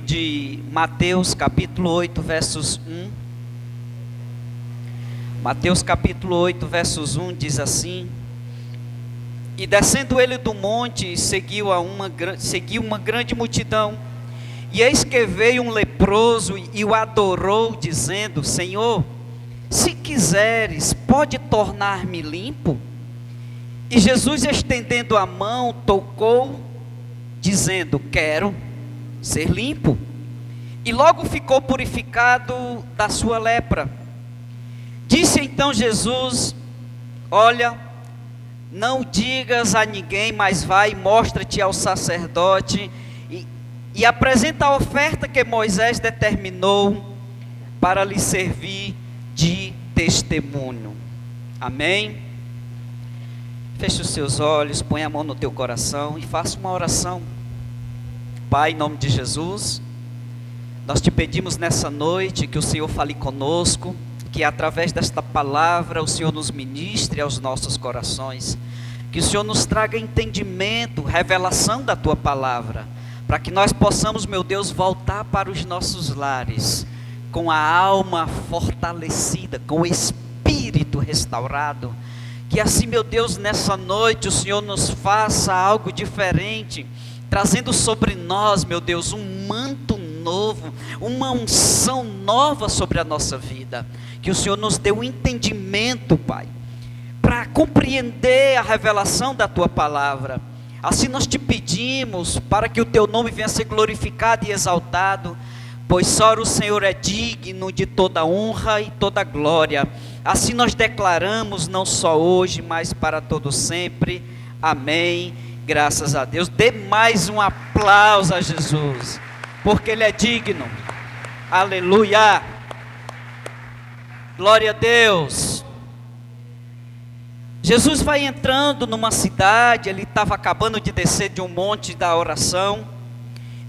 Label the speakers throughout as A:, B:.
A: livro de Mateus, capítulo 8, versos 1. Mateus, capítulo 8, versos 1 diz assim: E descendo ele do monte, seguiu uma grande multidão. E eis que veio um leproso e o adorou, dizendo: Senhor, se quiseres, pode tornar-me limpo? E Jesus, estendendo a mão, tocou, dizendo: Quero ser limpo. E logo ficou purificado da sua lepra. Disse então Jesus: Olha, não digas a ninguém, mas vai, mostra-te ao sacerdote e apresenta a oferta que Moisés determinou para lhe servir de testemunho. Amém? Feche os seus olhos, põe a mão no teu coração e faça uma oração. Pai, em nome de Jesus, nós te pedimos nessa noite que o Senhor fale conosco, que através desta palavra o Senhor nos ministre aos nossos corações, que o Senhor nos traga entendimento, revelação da tua palavra, para que nós possamos, meu Deus, voltar para os nossos lares, com a alma fortalecida, com o espírito restaurado. Que assim, meu Deus, nessa noite o Senhor nos faça algo diferente, trazendo sobre nós, meu Deus, um manto novo, uma unção nova sobre a nossa vida. Que o Senhor nos dê um entendimento, Pai, para compreender a revelação da tua palavra. Assim nós te pedimos, para que o teu nome venha a ser glorificado e exaltado, pois só o Senhor é digno de toda honra e toda glória. Assim nós declaramos, não só hoje, mas para todo sempre. Amém. Graças a Deus. Dê mais um aplauso a Jesus, porque Ele é digno. Aleluia. Glória a Deus. Jesus vai entrando numa cidade, ele estava acabando de descer de um monte da oração,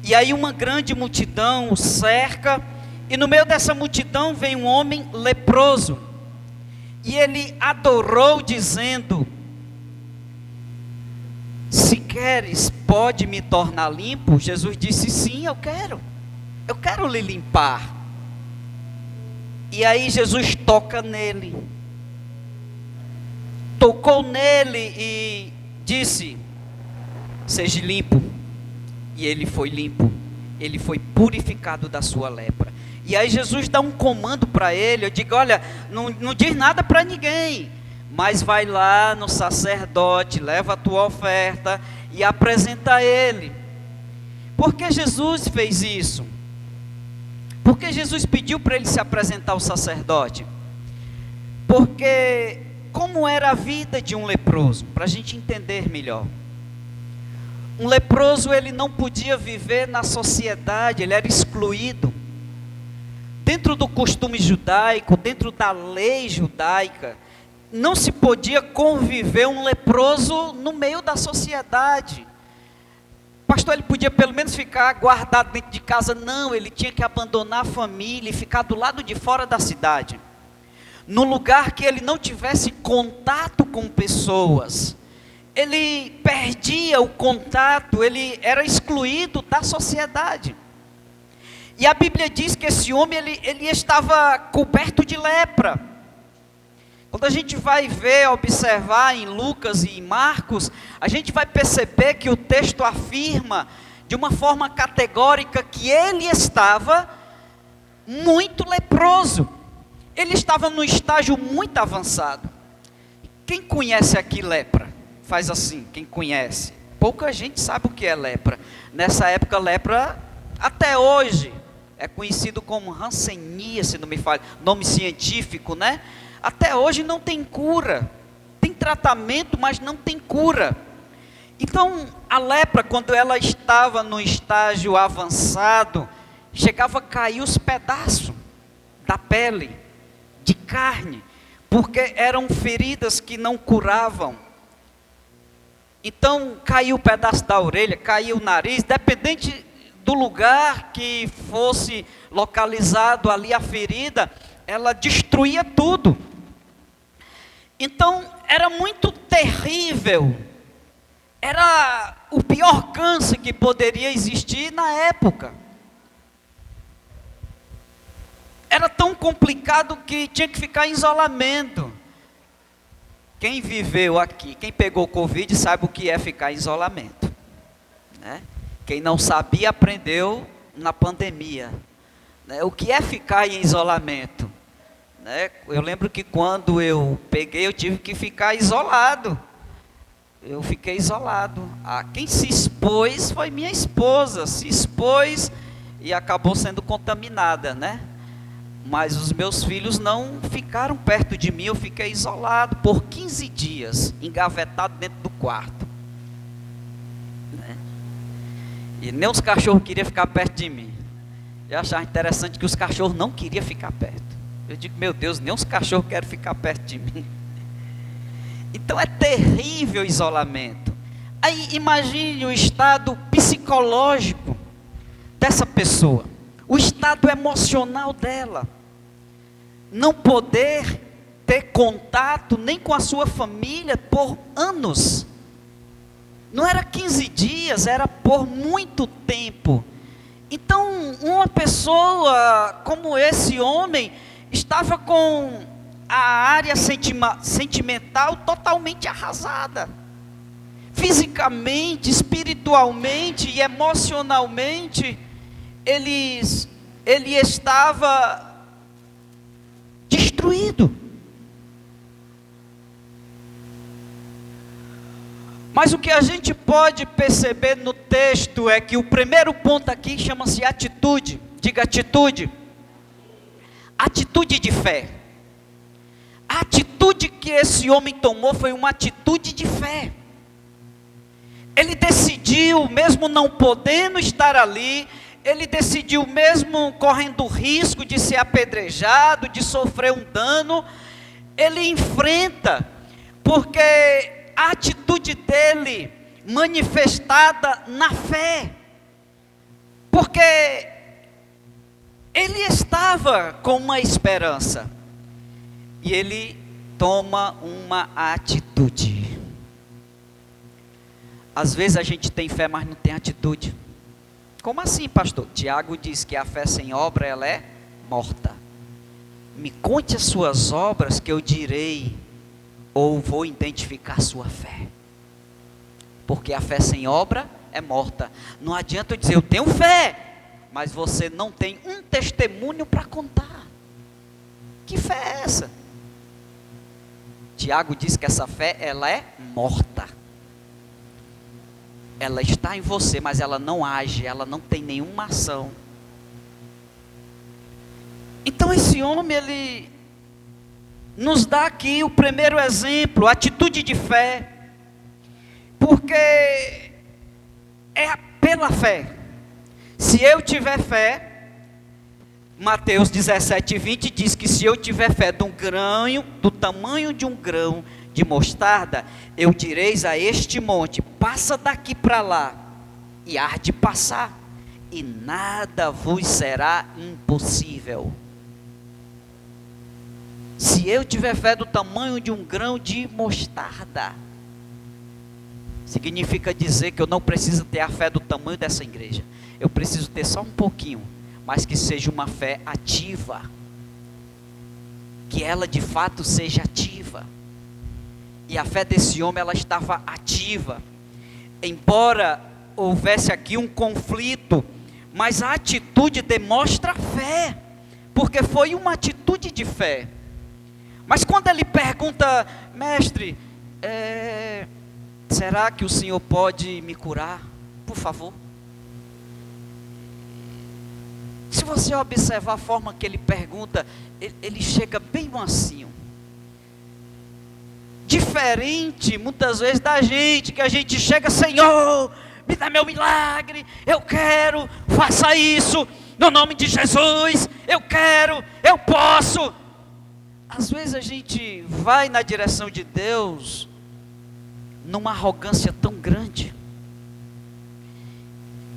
A: e aí uma grande multidão o cerca, e no meio dessa multidão vem um homem leproso, e ele adorou dizendo: Se queres, pode me tornar limpo? Jesus disse: sim, eu quero lhe limpar. E aí Jesus toca nele, tocou nele e disse: seja limpo. E ele foi limpo, ele foi purificado da sua lepra. E aí Jesus dá um comando para ele. Eu digo: olha, não diz nada para ninguém, mas vai lá no sacerdote, leva a tua oferta e apresenta a ele. Por que Jesus fez isso? Porque Jesus pediu para ele se apresentar ao sacerdote? Porque como era a vida de um leproso, para a gente entender melhor. Um leproso, ele não podia viver na sociedade, ele era excluído. Dentro do costume judaico, dentro da lei judaica, não se podia conviver um leproso no meio da sociedade. O pastor, ele podia pelo menos ficar guardado dentro de casa? Não, ele tinha que abandonar a família e ficar do lado de fora da cidade, no lugar que ele não tivesse contato com pessoas. Ele perdia o contato, ele era excluído da sociedade. E a Bíblia diz que esse homem, ele estava coberto de lepra. Quando a gente vai ver, observar em Lucas e em Marcos, a gente vai perceber que o texto afirma de uma forma categórica que ele estava muito leproso. Ele estava num estágio muito avançado. Quem conhece aqui lepra? Faz assim, quem conhece? Pouca gente sabe o que é lepra. Nessa época, lepra, até hoje, é conhecido como Hanseníase, se não me falha, nome científico, né? Até hoje não tem cura. Tem tratamento, mas não tem cura. Então, a lepra, quando ela estava no estágio avançado, chegava a cair os pedaços da pele, de carne, porque eram feridas que não curavam. Então, caiu o pedaço da orelha, caiu o nariz, dependente do lugar que fosse localizado ali a ferida, ela destruía tudo. Então, era muito terrível, era o pior câncer que poderia existir na época. complicado que tinha que ficar em isolamento. Quem viveu aqui, quem pegou Covid, sabe o que é ficar em isolamento, né? Quem não sabia, aprendeu na pandemia, né? O que é ficar em isolamento, né? Eu lembro que quando eu peguei, eu tive que ficar isolado. Eu fiquei isolado. Quem se expôs foi minha esposa, se expôs e acabou sendo contaminada, né? Mas os meus filhos não ficaram perto de mim, eu fiquei isolado por 15 dias, engavetado dentro do quarto, né? E nem os cachorros queriam ficar perto de mim. Eu achava interessante que os cachorros não queriam ficar perto. Eu digo, meu Deus, nem os cachorros querem ficar perto de mim. Então é terrível o isolamento. Aí imagine o estado psicológico dessa pessoa, o estado emocional dela, não poder ter contato nem com a sua família por anos. Não era 15 dias, era por muito tempo. Então, uma pessoa como esse homem estava com a área sentimental totalmente arrasada. Fisicamente, espiritualmente e emocionalmente, ele estava destruído. Mas o que a gente pode perceber no texto é que o primeiro ponto aqui chama-se atitude. Diga atitude. Atitude de fé. A atitude que esse homem tomou foi uma atitude de fé. Ele decidiu, mesmo não podendo estar ali, ele decidiu, mesmo correndo o risco de ser apedrejado, de sofrer um dano, ele enfrenta, porque a atitude dele manifestada na fé, porque ele estava com uma esperança, e ele toma uma atitude. Às vezes a gente tem fé, mas não tem atitude. Como assim, pastor? Tiago diz que a fé sem obra, ela é morta. Me conte as suas obras que eu direi, ou vou identificar a sua fé. Porque a fé sem obra é morta. Não adianta eu dizer, eu tenho fé, mas você não tem um testemunho para contar. Que fé é essa? Tiago diz que essa fé, ela é morta. Ela está em você, mas ela não age, ela não tem nenhuma ação. Então esse homem, ele nos dá aqui o primeiro exemplo, a atitude de fé, porque é pela fé. Se eu tiver fé, Mateus 17:20 diz que se eu tiver fé do tamanho de um grão de mostarda, eu direis a este monte, passa daqui para lá, e há de passar, e nada vos será impossível. Se eu tiver fé do tamanho de um grão de mostarda, significa dizer que eu não preciso ter a fé do tamanho dessa igreja, eu preciso ter só um pouquinho, mas que seja uma fé ativa, que ela de fato seja ativa. E a fé desse homem, ela estava ativa, embora houvesse aqui um conflito, mas a atitude demonstra fé, porque foi uma atitude de fé. Mas quando ele pergunta, mestre, será que o senhor pode me curar, por favor? Se você observar a forma que ele pergunta, ele chega bem mansinho. Diferente muitas vezes da gente, que a gente chega, Senhor, me dá meu milagre, eu quero, faça isso, no nome de Jesus, eu quero, eu posso. Às vezes a gente vai na direção de Deus, numa arrogância tão grande,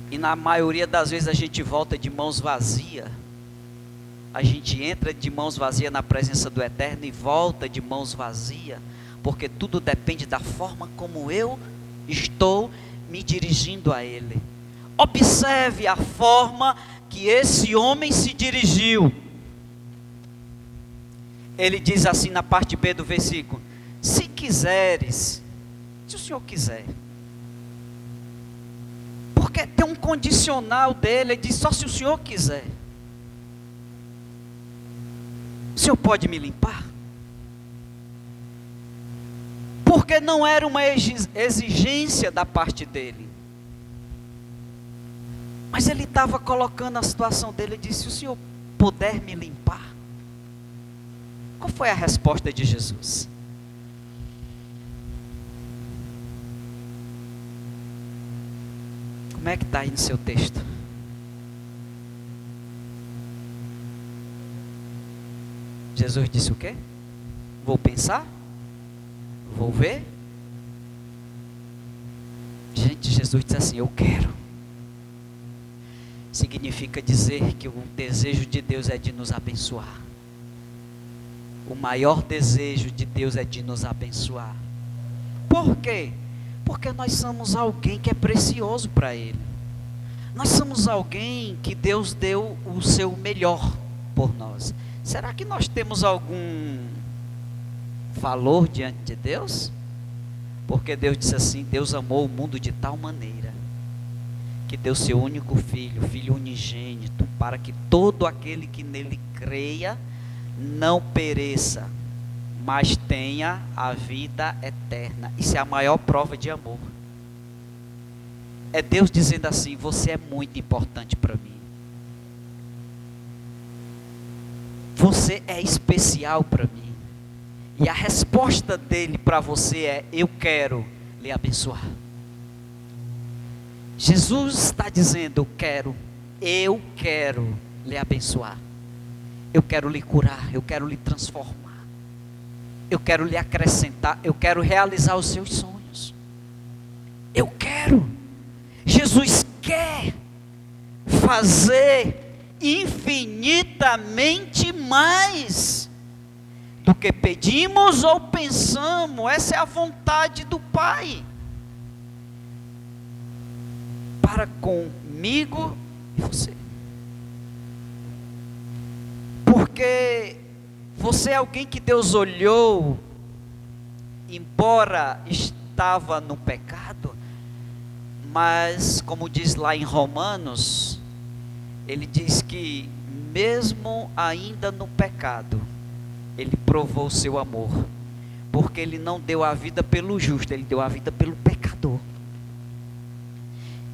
A: e na maioria das vezes a gente volta de mãos vazias. A gente entra de mãos vazias na presença do Eterno e volta de mãos vazias, porque tudo depende da forma como eu estou me dirigindo a Ele. Observe a forma que esse homem se dirigiu. ele diz assim na parte B do versículo: se quiseres, se o Senhor quiser. Porque tem um condicional dele, ele diz: só se o Senhor quiser. O Senhor pode me limpar? Porque não era uma exigência da parte dele. Mas ele estava colocando a situação dele e disse: se o Senhor puder me limpar. Qual foi a resposta de Jesus? Como é que está aí no seu texto? Jesus disse o quê? Vou pensar? Vou ver? Gente, Jesus disse assim: eu quero. Significa dizer que o desejo de Deus é de nos abençoar. O maior desejo de Deus é de nos abençoar. Por quê? Porque nós somos alguém que é precioso para Ele. Nós somos alguém que Deus deu o seu melhor por nós. Será que nós temos algum valor diante de Deus? Porque Deus disse assim: Deus amou o mundo de tal maneira que deu seu único filho, filho unigênito, para que todo aquele que nele creia não pereça, mas tenha a vida eterna. Isso é a maior prova de amor. É Deus dizendo assim: você é muito importante para mim. Você é especial para mim. E a resposta dele para você é: eu quero lhe abençoar. Jesus está dizendo: eu quero lhe abençoar. Eu quero lhe curar, eu quero lhe transformar. Eu quero lhe acrescentar, eu quero realizar os seus sonhos. Eu quero. Jesus quer fazer infinitamente mais do que pedimos ou pensamos. Essa é a vontade do Pai para comigo e você. Porque você é alguém que Deus olhou, embora estava no pecado, mas como diz lá em Romanos, ele diz que mesmo ainda no pecado, ele provou o seu amor, porque ele não deu a vida pelo justo, ele deu a vida pelo pecador.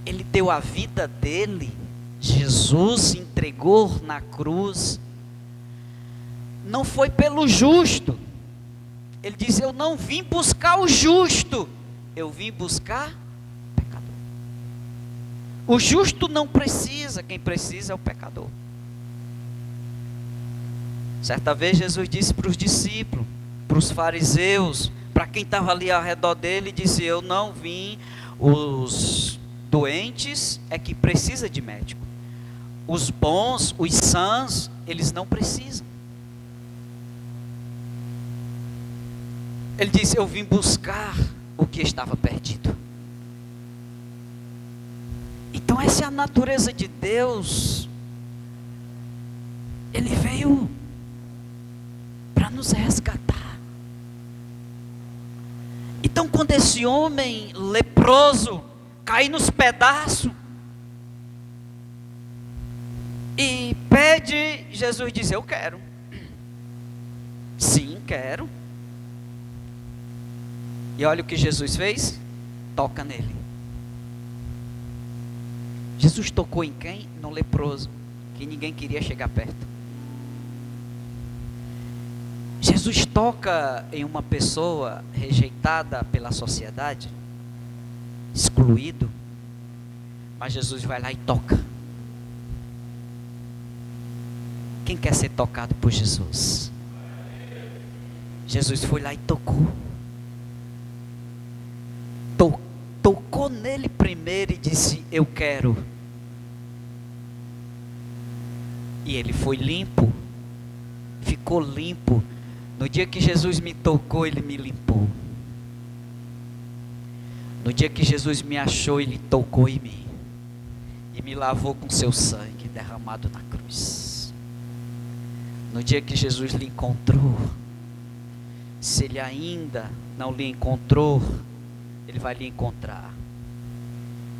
A: Ele deu a vida dele, Jesus se entregou na cruz, não foi pelo justo. Ele diz: eu não vim buscar o justo, eu vim buscar o pecador. O justo não precisa, quem precisa é o pecador. Certa vez Jesus disse para os discípulos, para os fariseus, para quem estava ali ao redor dele, disse: eu não vim, os doentes é que precisa de médico. Os bons, os sãs, eles não precisam. Ele disse: eu vim buscar o que estava perdido. Então essa é a natureza de Deus. Ele veio para nos resgatar. Então quando esse homem leproso cai nos pedaços e pede, Jesus diz: eu quero. Sim, quero. E olha o que Jesus fez: toca nele. Jesus tocou em quem? No leproso, que ninguém queria chegar perto. Jesus toca em uma pessoa rejeitada pela sociedade, excluído, mas Jesus vai lá e toca. Quem quer ser tocado por Jesus? Jesus foi lá e tocou. Tocou nele primeiro e disse: eu quero. E ele foi limpo, ficou limpo. No dia que Jesus me tocou, ele me limpou. No dia que Jesus me achou, ele tocou em mim e me lavou com seu sangue derramado na cruz. no dia que Jesus lhe encontrou. Se ele ainda não lhe encontrou, ele vai lhe encontrar.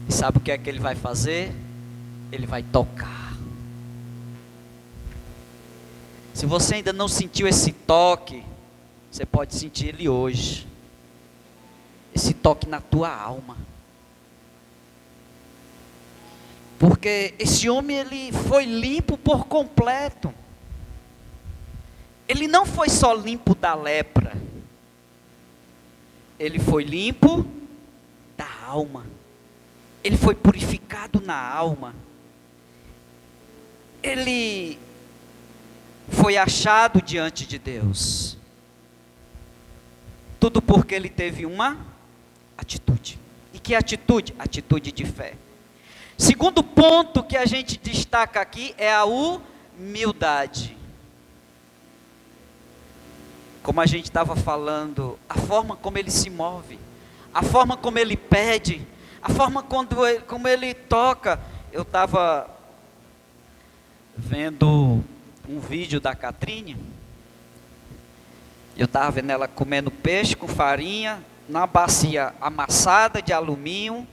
A: E sabe o que é que ele vai fazer? Ele vai tocar. Se você ainda não sentiu esse toque, você pode sentir ele hoje. Esse toque na tua alma. Porque esse homem, ele foi limpo por completo. Ele não foi só limpo da lepra. Ele foi limpo da alma. Ele foi purificado na alma. Ele foi achado diante de Deus. Tudo porque ele teve uma atitude. E que atitude? Atitude de fé. Segundo ponto que a gente destaca aqui é a humildade. Como a gente estava falando, a forma como ele se move, a forma como ele pede, a forma como ele toca. Eu estava vendo um vídeo da Catrine, eu estava vendo ela comendo peixe com farinha, na bacia amassada de alumínio,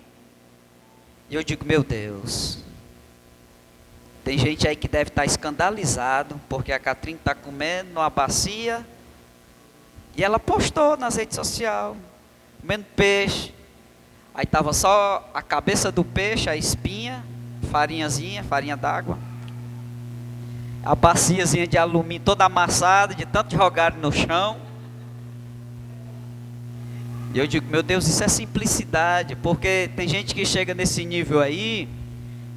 A: e eu digo, meu Deus, tem gente aí que deve estar escandalizado, porque a Catrine está comendo numa bacia, e ela postou nas redes sociais, comendo peixe, aí estava só a cabeça do peixe, a espinha, farinhazinha, farinha d'água, a baciazinha de alumínio toda amassada, de tanto jogar no chão. E eu digo, meu Deus, isso é simplicidade, porque tem gente que chega nesse nível aí,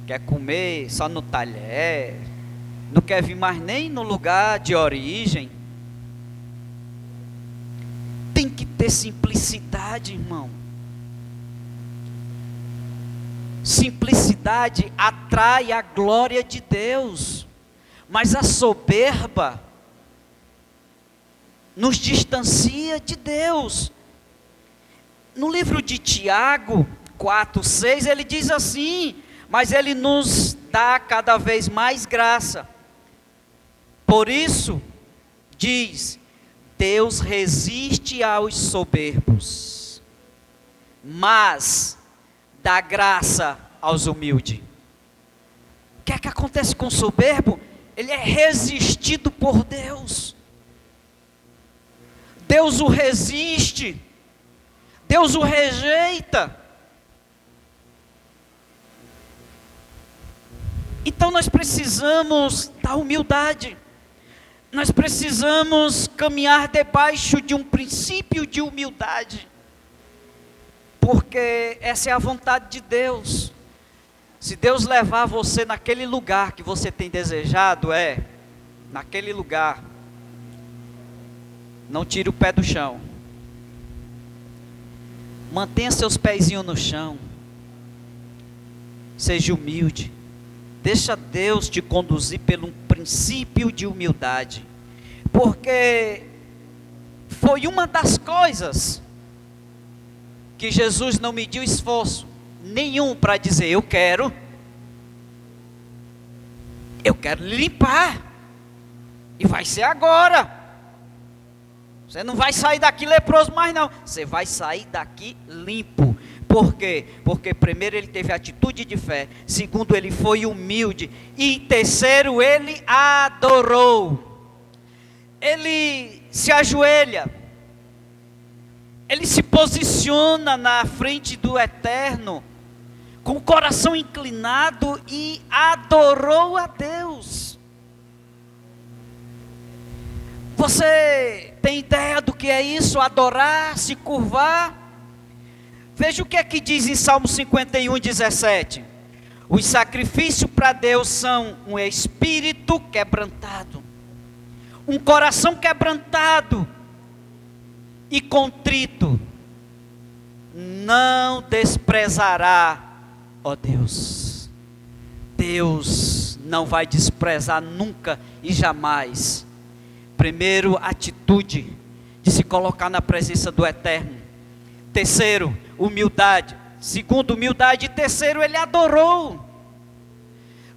A: quer comer só no talher, não quer vir mais nem no lugar de origem. Tem que ter simplicidade, irmão. Simplicidade atrai a glória de Deus, mas a soberba nos distancia de Deus. No livro de Tiago 4:6, ele diz assim, mas ele nos dá cada vez mais graça. Por isso, diz, Deus resiste aos soberbos, mas dá graça aos humildes. O que é que acontece com o soberbo? Ele é resistido por Deus. Deus o resiste. Deus o rejeita. Então nós precisamos da humildade. Nós precisamos caminhar debaixo de um princípio de humildade. Porque essa é a vontade de Deus. Se Deus levar você naquele lugar que você tem desejado, naquele lugar, não tire o pé do chão. Mantenha seus pezinhos no chão. Seja humilde. Deixa Deus te conduzir pelo princípio de humildade. Porque foi uma das coisas que Jesus não mediu esforço nenhum para dizer, eu quero limpar. E vai ser agora. Você não vai sair daqui leproso mais não. Você vai sair daqui limpo. Por quê? Porque primeiro ele teve atitude de fé. Segundo, ele foi humilde. E terceiro, ele adorou. Ele se ajoelha. Ele se posiciona na frente do Eterno, com o coração inclinado, e adorou a Deus. Você tem ideia do que é isso? Adorar, se curvar? Veja o que é que diz em Salmo 51:17. Os sacrifícios para Deus são um espírito quebrantado, um coração quebrantado e contrito, não desprezará, ó Deus. Deus não vai desprezar nunca e jamais. Primeiro, atitude de se colocar na presença do Eterno. Terceiro, humildade. Segundo, humildade. E terceiro, ele adorou.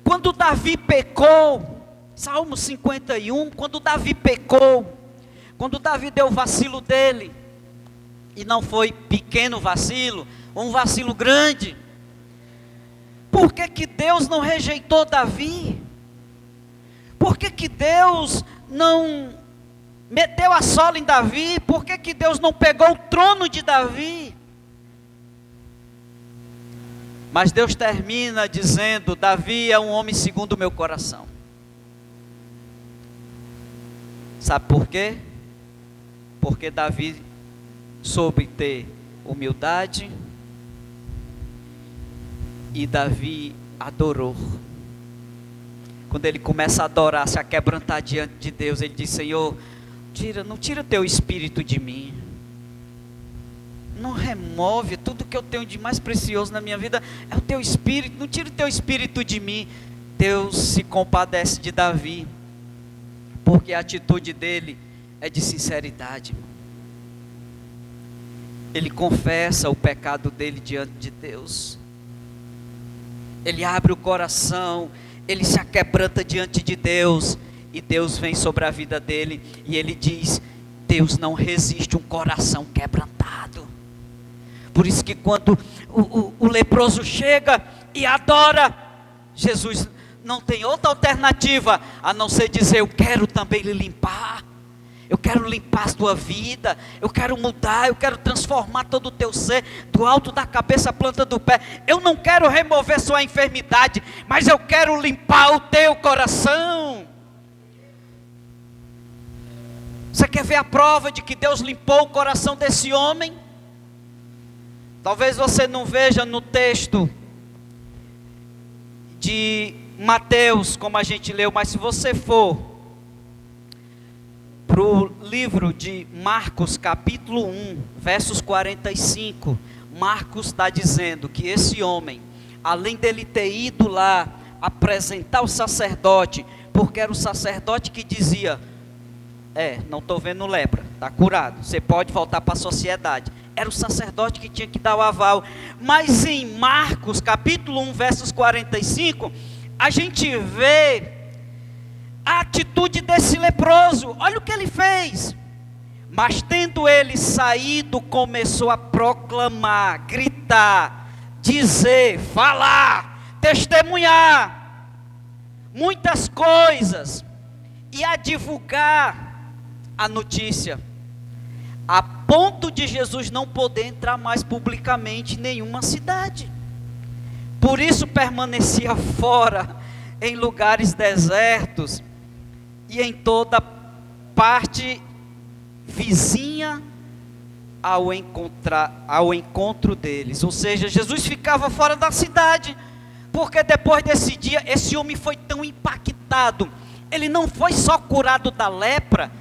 A: Quando Davi pecou, Salmo 51, quando Davi pecou, quando Davi deu o vacilo dele, e não foi pequeno vacilo, um vacilo grande. Por que que Deus não rejeitou Davi? Por que que Deus não meteu a sola em Davi? Por que que Deus não pegou o trono de Davi? Mas Deus termina dizendo: Davi é um homem segundo o meu coração. Sabe por quê? Porque Davi soube ter humildade, e Davi adorou. Quando ele começa a adorar, se aquebrantar diante de Deus, ele diz: Senhor, não tira teu espírito de mim, não remove tudo que eu tenho de mais precioso na minha vida, é o teu espírito, não tira o teu espírito de mim. Deus se compadece de Davi, porque a atitude dele é de sinceridade. Ele confessa o pecado dele diante de Deus, ele abre o coração, ele se aquebranta diante de Deus, e Deus vem sobre a vida dele, e ele diz: Deus não resiste um coração quebrantado. Por isso que quando o leproso chega e adora, Jesus não tem outra alternativa a não ser dizer: eu quero também lhe limpar, eu quero limpar a tua vida, eu quero mudar, eu quero transformar todo o teu ser, do alto da cabeça à planta do pé. Eu não quero remover sua enfermidade, mas eu quero limpar o teu coração. Você quer ver a prova de que Deus limpou o coração desse homem? Talvez você não veja no texto de Mateus, como a gente leu, mas se você for para o livro de Marcos, capítulo 1, versos 45, Marcos está dizendo que esse homem, além dele ter ido lá apresentar o sacerdote, porque era o sacerdote que dizia: não estou vendo lepra, está curado, você pode voltar para a sociedade. Era o sacerdote que tinha que dar o aval. Mas em Marcos, capítulo 1, versos 45, a gente vê a atitude desse leproso. Olha o que ele fez. Mas tendo ele saído, começou a proclamar, gritar, dizer, falar, testemunhar muitas coisas, e a divulgar a notícia, a ponto de Jesus não poder entrar mais publicamente em nenhuma cidade. Por isso permanecia fora, em lugares desertos, e em toda parte vizinha ao encontro deles. Ou seja, Jesus ficava fora da cidade, porque depois desse dia, esse homem foi tão impactado. Ele não foi só curado da lepra.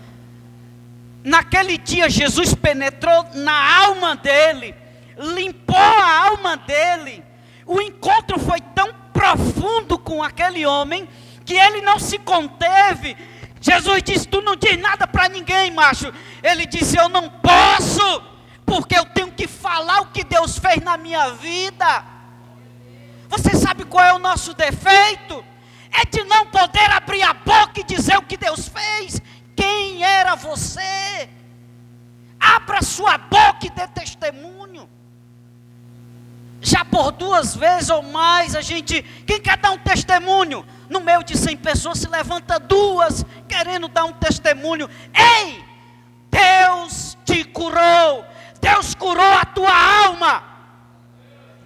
A: Naquele dia, Jesus penetrou na alma dele, limpou a alma dele. O encontro foi tão profundo com aquele homem, que ele não se conteve. Jesus disse: tu não diz nada para ninguém, macho. Ele disse: eu não posso, porque eu tenho que falar o que Deus fez na minha vida. Você sabe qual é o nosso defeito? É de não poder abrir a boca e dizer o que Deus fez. Quem era você? Abra sua boca e dê testemunho. Já por 2 vezes ou mais, quem quer dar um testemunho? No meio de 100 pessoas se levanta 2 querendo dar um testemunho. Ei, Deus te curou, Deus curou a tua alma,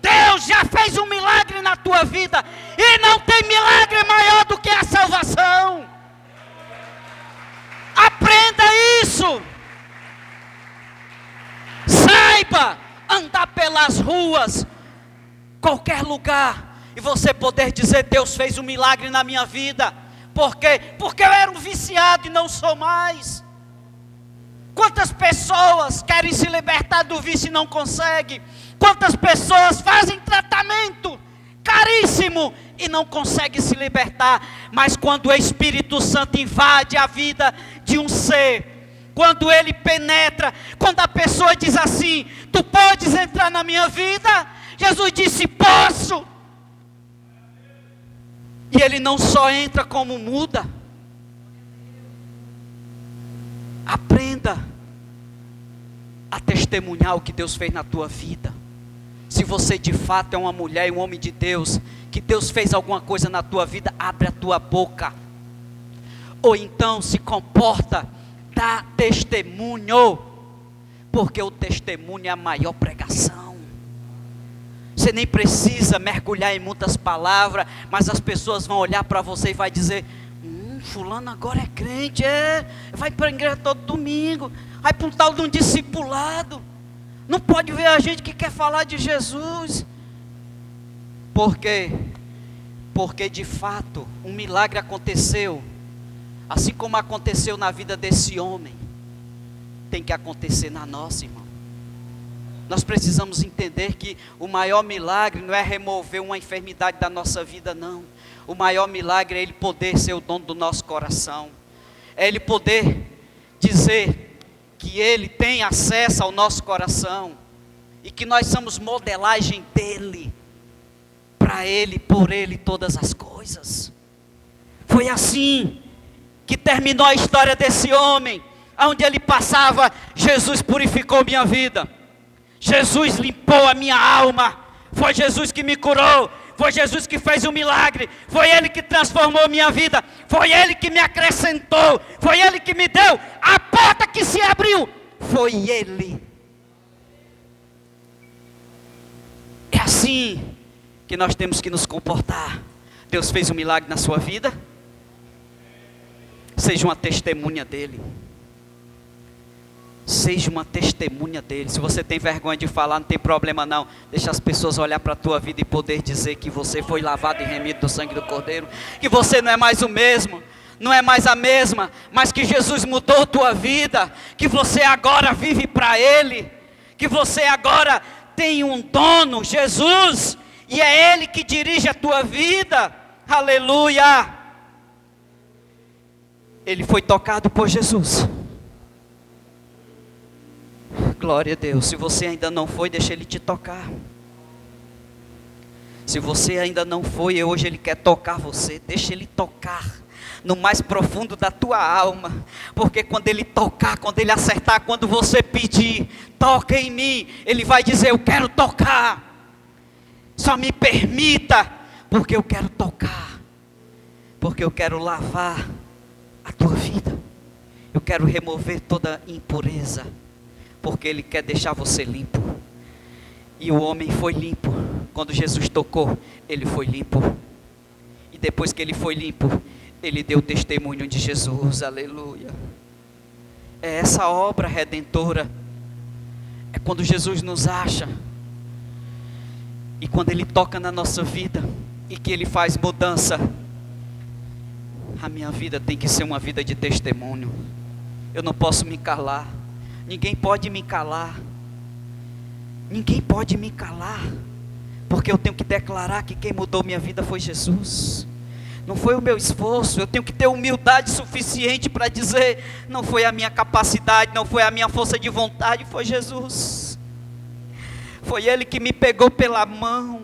A: Deus já fez um milagre na tua vida, e não tem milagre maior do que a salvação. Aprenda isso. Saiba andar pelas ruas, qualquer lugar, e você poder dizer: Deus fez um milagre na minha vida. Por quê? Porque eu era um viciado e não sou mais. Quantas pessoas querem se libertar do vício e não conseguem? Quantas pessoas fazem tratamento caríssimo e não conseguem se libertar? Mas quando o Espírito Santo invade a vida de um ser, quando ele penetra, quando a pessoa diz assim: tu podes entrar na minha vida? Jesus disse: posso. E ele não só entra, como muda. Aprenda a testemunhar o que Deus fez na tua vida. Se você de fato é uma mulher e um homem de Deus, que Deus fez alguma coisa na tua vida, abre a tua boca. Ou então se comporta, dá testemunho, porque o testemunho é a maior pregação. Você nem precisa mergulhar em muitas palavras, mas as pessoas vão olhar para você e vai dizer: fulano agora é crente, vai para a igreja todo domingo, vai para um tal de um discipulado, não pode ver a gente que quer falar de Jesus. Por quê? Porque de fato um milagre aconteceu, assim como aconteceu na vida desse homem, tem que acontecer na nossa, irmão. Nós precisamos entender que o maior milagre não é remover uma enfermidade da nossa vida, não. O maior milagre é Ele poder ser o dono do nosso coração. É Ele poder dizer que Ele tem acesso ao nosso coração. E que nós somos modelagem dEle. Para Ele, por Ele, todas as coisas. Foi assim que terminou a história desse homem. Onde ele passava, Jesus purificou minha vida. Jesus limpou a minha alma. Foi Jesus que me curou. Foi Jesus que fez um milagre. Foi Ele que transformou minha vida. Foi Ele que me acrescentou. Foi Ele que me deu a porta que se abriu. Foi Ele. É assim que nós temos que nos comportar. Deus fez um milagre na sua vida. Seja uma testemunha dEle. Seja uma testemunha dEle. Se você tem vergonha de falar, não tem problema não. Deixa as pessoas olhar para a tua vida e poder dizer que você foi lavado e remido do sangue do Cordeiro. Que você não é mais o mesmo, não é mais a mesma, mas que Jesus mudou a tua vida. Que você agora vive para Ele. Que você agora tem um dono, Jesus, e é Ele que dirige a tua vida. Aleluia. Ele foi tocado por Jesus. Glória a Deus. Se você ainda não foi, deixa Ele te tocar. Se você ainda não foi, hoje Ele quer tocar você. Deixa Ele tocar no mais profundo da tua alma. Porque quando Ele tocar, quando Ele acertar, quando você pedir, toca em mim, Ele vai dizer: eu quero tocar. Só me permita, porque eu quero tocar. Porque eu quero lavar a tua vida. Eu quero remover toda impureza. Porque Ele quer deixar você limpo. E o homem foi limpo. Quando Jesus tocou, ele foi limpo. E depois que ele foi limpo, ele deu testemunho de Jesus. Aleluia. É essa obra redentora. É quando Jesus nos acha. E quando Ele toca na nossa vida. E que Ele faz mudança. A minha vida tem que ser uma vida de testemunho. Eu não posso me calar. Ninguém pode me calar. Ninguém pode me calar. Porque eu tenho que declarar que quem mudou minha vida foi Jesus. Não foi o meu esforço. Eu tenho que ter humildade suficiente para dizer: não foi a minha capacidade, não foi a minha força de vontade, foi Jesus. Foi Ele que me pegou pela mão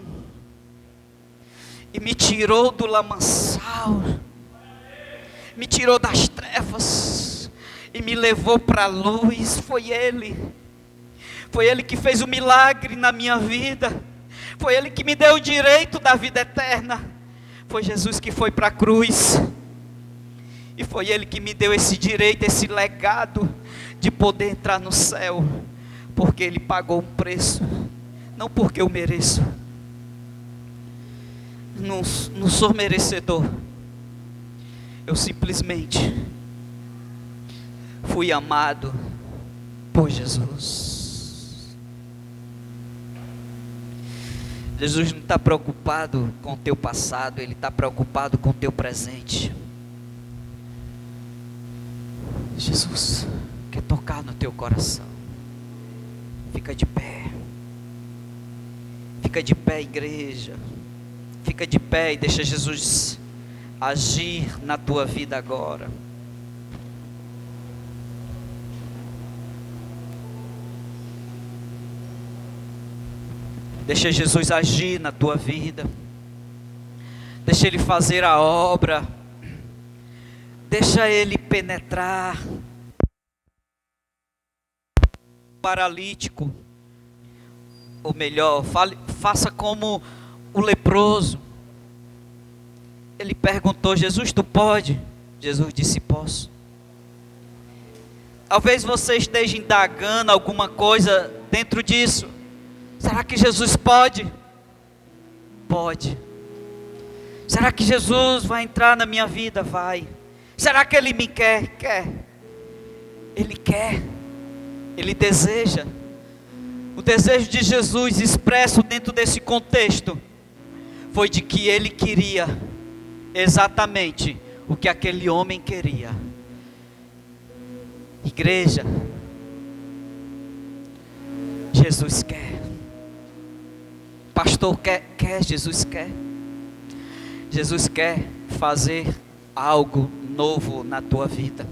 A: e me tirou do lamaçal, me tirou das trevas e me levou para a luz. Foi Ele. Foi Ele que fez o milagre na minha vida. Foi Ele que me deu o direito da vida eterna. Foi Jesus que foi para a cruz. E foi Ele que me deu esse direito, esse legado de poder entrar no céu. Porque Ele pagou um preço. Não porque eu mereço. Não sou merecedor. Eu simplesmente fui amado por Jesus. Jesus não está preocupado com o teu passado, Ele está preocupado com o teu presente. Jesus quer tocar no teu coração. Fica de pé. Fica de pé, igreja. Fica de pé e deixa Jesus agir na tua vida agora. Deixa Jesus agir na tua vida. Deixa Ele fazer a obra. Deixa Ele penetrar. paralítico. Ou melhor, faça como o leproso. Ele perguntou: Jesus, tu pode? Jesus disse: posso. Talvez você esteja indagando alguma coisa dentro disso. Será que Jesus pode? Pode. Será que Jesus vai entrar na minha vida? Vai. Será que Ele me quer? Quer. Ele quer. Ele deseja. O desejo de Jesus expresso dentro desse contexto foi de que Ele queria exatamente o que aquele homem queria. Igreja, Jesus quer. Pastor quer, Jesus quer. Jesus quer fazer algo novo na tua vida.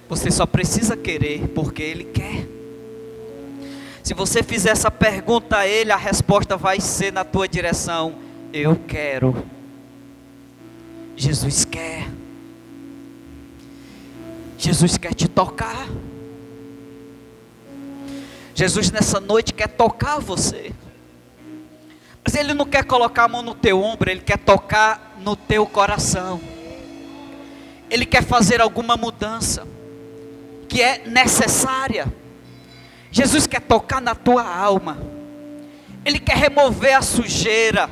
A: Você só precisa querer, porque Ele quer. Se você fizer essa pergunta a Ele, a resposta vai ser na tua direção: eu quero. Jesus quer. Jesus quer te tocar. Jesus nessa noite quer tocar você. Mas Ele não quer colocar a mão no teu ombro, Ele quer tocar no teu coração. Ele quer fazer alguma mudança que é necessária. Jesus quer tocar na tua alma. Ele quer remover a sujeira.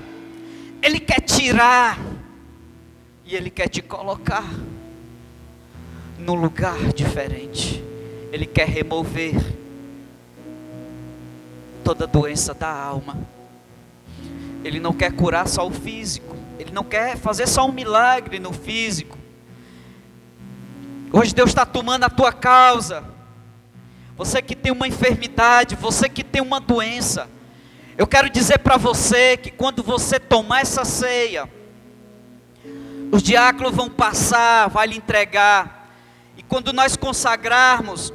A: Ele quer tirar. E Ele quer te colocar num lugar diferente. Ele quer remover toda doença da alma. Ele não quer curar só o físico. Ele não quer fazer só um milagre no físico. Hoje Deus está tomando a tua causa. Você que tem uma enfermidade, você que tem uma doença, eu quero dizer para você que quando você tomar essa ceia, os diáconos vão passar, vai lhe entregar, e quando nós consagrarmos,